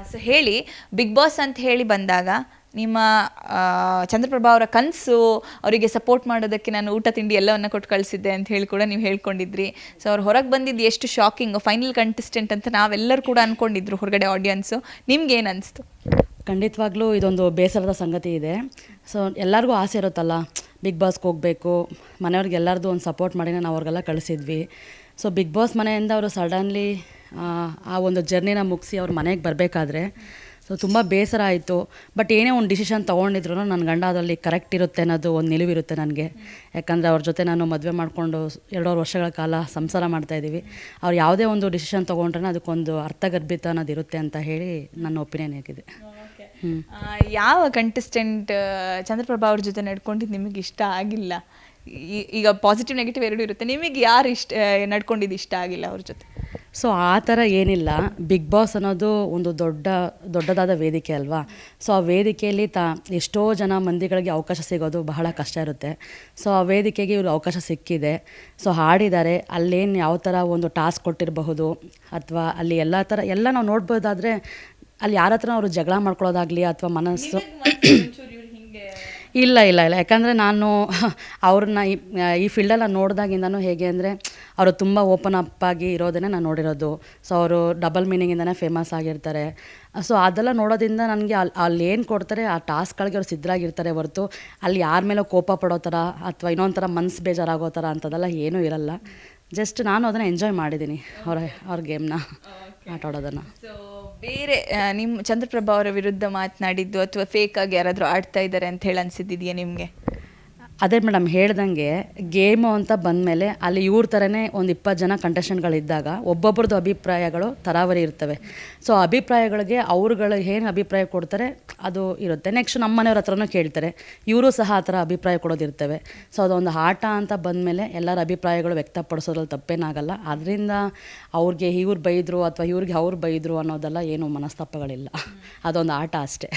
So ಹೇಳಿ, big boss ಅಂತ ಹೇಳಿ ಬಂದಾಗ ನಿಮ್ಮ ಚಂದ್ರಪ್ರಭಾ ಅವರ ಕನಸು, ಅವರಿಗೆ ಸಪೋರ್ಟ್ ಮಾಡೋದಕ್ಕೆ ನಾನು ಊಟ ತಿಂಡಿ ಎಲ್ಲವನ್ನ ಕೊಟ್ಟು ಕಳಿಸಿದ್ದೆ ಅಂತ ಹೇಳಿ ಕೂಡ ನೀವು ಹೇಳ್ಕೊಂಡಿದ್ರಿ. ಸೊ ಅವ್ರು ಹೊರಗೆ ಬಂದಿದ್ದು ಎಷ್ಟು ಶಾಕಿಂಗ್, ಫೈನಲ್ ಕಂಟೆಸ್ಟೆಂಟ್ ಅಂತ ನಾವೆಲ್ಲರೂ ಕೂಡ ಅಂದ್ಕೊಂಡಿದ್ರು ಹೊರಗಡೆ ಆಡಿಯನ್ಸು. ನಿಮ್ಗೆ ಏನು ಅನಿಸ್ತು? ಖಂಡಿತವಾಗ್ಲೂ ಇದೊಂದು ಬೇಸರದ ಸಂಗತಿ ಇದೆ. ಸೊ ಎಲ್ಲರಿಗೂ ಆಸೆ ಇರುತ್ತಲ್ಲ, ಬಿಗ್ ಬಾಸ್ಗೆ ಹೋಗಬೇಕು, ಮನೆಯವ್ರಿಗೆ ಎಲ್ಲರದು ಒಂದು ಸಪೋರ್ಟ್ ಮಾಡಿ ನಾವು ಅವ್ರಿಗೆಲ್ಲ ಕಳಿಸಿದ್ವಿ. ಸೊ ಬಿಗ್ ಬಾಸ್ ಮನೆಯಿಂದ ಅವರು ಸಡನ್ಲಿ ಆ ಒಂದು ಜರ್ನಿನ ಮುಗಿಸಿ ಅವ್ರ ಮನೆಗೆ ಬರಬೇಕಾದ್ರೆ ಸೊ ತುಂಬ ಬೇಸರ ಆಯಿತು. ಬಟ್ ಏನೇ ಒಂದು ಡಿಸಿಷನ್ ತೊಗೊಂಡಿದ್ರು ನನ್ನ ಗಂಡ ಅದರಲ್ಲಿ ಕರೆಕ್ಟ್ ಇರುತ್ತೆ ಅನ್ನೋದು ಒಂದು ನಿಲುವಿರುತ್ತೆ ನನಗೆ. ಯಾಕಂದರೆ ಅವ್ರ ಜೊತೆ ನಾನು ಮದುವೆ ಮಾಡಿಕೊಂಡು 2 ವರ್ಷಗಳ ಕಾಲ ಸಂಸಾರ ಮಾಡ್ತಾಯಿದ್ದೀವಿ. ಅವ್ರು ಯಾವುದೇ ಒಂದು ಡಿಸಿಷನ್ ತೊಗೊಂಡ್ರೆ ಅದಕ್ಕೊಂದು ಅರ್ಥಗರ್ಭಿತ ಅನ್ನೋದಿರುತ್ತೆ ಅಂತ ಹೇಳಿ ನನ್ನ ಒಪಿನಿಯನ್ ಆಗಿದೆ. ಯಾವ ಕಂಟೆಸ್ಟೆಂಟ್ ಚಂದ್ರಪ್ರಭಾ ಅವ್ರ ಜೊತೆ ನಡ್ಕೊಂಡಿದ್ದು ನಿಮಗೆ ಇಷ್ಟ ಆಗಿಲ್ಲ? ಈಗ ಪಾಸಿಟಿವ್ ನೆಗೆಟಿವ್ ಎರಡೂ ಇರುತ್ತೆ. ನಿಮಗೆ ಯಾರು ನಡ್ಕೊಂಡಿದ್ದು ಇಷ್ಟ ಆಗಿಲ್ಲ ಅವ್ರ ಜೊತೆ? ಸೊ ಆ ಥರ ಏನಿಲ್ಲ. ಬಿಗ್ ಬಾಸ್ ಅನ್ನೋದು ಒಂದು ದೊಡ್ಡದಾದ ವೇದಿಕೆ ಅಲ್ವಾ. ಸೊ ಆ ವೇದಿಕೆಯಲ್ಲಿ ಎಷ್ಟೋ ಜನ ಮಂದಿಗಳಿಗೆ ಅವಕಾಶ ಸಿಗೋದು ಬಹಳ ಕಷ್ಟ ಇರುತ್ತೆ. ಸೊ ಆ ವೇದಿಕೆಗೆ ಇವರು ಅವಕಾಶ ಸಿಕ್ಕಿದೆ. ಸೊ ಹಾಡಿದ್ದಾರೆ. ಅಲ್ಲೇನು ಯಾವ ಥರ ಒಂದು ಟಾಸ್ಕ್ ಕೊಟ್ಟಿರಬಹುದು ಅಥವಾ ಅಲ್ಲಿ ಎಲ್ಲ ನಾವು ನೋಡ್ಬೋದಾದರೆ ಅಲ್ಲಿ ಯಾರ ಹತ್ರ ಅವರು ಜಗಳ ಮಾಡ್ಕೊಳ್ಳೋದಾಗಲಿ ಅಥವಾ ಮನಸ್ಸು ಇಲ್ಲ. ಯಾಕಂದರೆ ನಾನು ಅವ್ರನ್ನ ಈ ಫೀಲ್ಡಲ್ಲಿ ನಾನು ನೋಡಿದಾಗಿಂದನೂ ಹೇಗೆ ಅಂದರೆ ಅವರು ತುಂಬ ಓಪನ್ ಅಪ್ ಆಗಿ ಇರೋದನ್ನೇ ನಾನು ನೋಡಿರೋದು. ಸೊ ಅವರು ಡಬಲ್ ಮೀನಿಂಗಿಂದನೇ ಫೇಮಸ್ ಆಗಿರ್ತಾರೆ. ಸೊ ಅದೆಲ್ಲ ನೋಡೋದ್ರಿಂದ ನನಗೆ ಅಲ್ಲಿ ಏನು ಕೊಡ್ತಾರೆ ಆ ಟಾಸ್ಕ್ಗಳಿಗೆ ಅವ್ರು ಸಿದ್ಧರಾಗಿರ್ತಾರೆ ಹೊರತು ಅಲ್ಲಿ ಯಾರ ಮೇಲೋ ಕೋಪ ಪಡೋ ಥರ ಅಥವಾ ಇನ್ನೊಂದು ಥರ ಮನಸ್ಸು ಬೇಜಾರಾಗೋ ಥರ ಅಂಥದ್ದೆಲ್ಲ ಏನೂ ಇರಲ್ಲ. ಜಸ್ಟ್ ನಾನು ಅದನ್ನು ಎಂಜಾಯ್ ಮಾಡಿದ್ದೀನಿ, ಅವ್ರ ಗೇಮ್ನ ಆಟ ಆಡೋದನ್ನು. ಸೊ ಬೇರೆ ನಿಮ್ಮ ಚಂದ್ರಪ್ರಭಾ ಅವರ ವಿರುದ್ಧ ಮಾತನಾಡಿದ್ದು ಅಥವಾ ಫೇಕಾಗಿ ಯಾರಾದರೂ ಆಡ್ತಾ ಇದ್ದಾರೆ ಅಂತ ಹೇಳಿ ಅನಿಸಿದ್ದಿದೆಯಾ ನಿಮಗೆ? ಅದೇ ಮೇಡಮ್ ಹೇಳ್ದಂಗೆ ಗೇಮು ಅಂತ ಬಂದಮೇಲೆ ಅಲ್ಲಿ ಇವ್ರ ಥರನೇ ಒಂದು 20 ಜನ ಕಂಟೆಸ್ಟೆಂಟ್ಗಳಿದ್ದಾಗ ಒಬ್ಬೊಬ್ರದ್ದು ಅಭಿಪ್ರಾಯಗಳು ತರಾವರಿ ಇರ್ತವೆ. ಸೊ ಅಭಿಪ್ರಾಯಗಳಿಗೆ ಅವ್ರುಗಳು ಏನು ಅಭಿಪ್ರಾಯ ಕೊಡ್ತಾರೆ ಅದು ಇರುತ್ತೆ. ನೆಕ್ಸ್ಟ್ ನಮ್ಮ ಮನೆಯವ್ರ ಹತ್ರನೂ ಕೇಳ್ತಾರೆ, ಇವರು ಸಹ ಆ ಥರ ಅಭಿಪ್ರಾಯ ಕೊಡೋದಿರ್ತವೆ. ಸೊ ಅದೊಂದು ಆಟ ಅಂತ ಬಂದಮೇಲೆ ಎಲ್ಲರ ಅಭಿಪ್ರಾಯಗಳು ವ್ಯಕ್ತಪಡಿಸೋದ್ರಲ್ಲಿ ತಪ್ಪೇನಾಗಲ್ಲ. ಅದರಿಂದ ಅವ್ರಿಗೆ ಇವ್ರು ಬೈದರು ಅಥವಾ ಇವ್ರಿಗೆ ಅವ್ರು ಬೈದರು ಅನ್ನೋದೆಲ್ಲ ಏನು ಮನಸ್ತಾಪಗಳಿಲ್ಲ. ಅದೊಂದು ಆಟ ಅಷ್ಟೇ.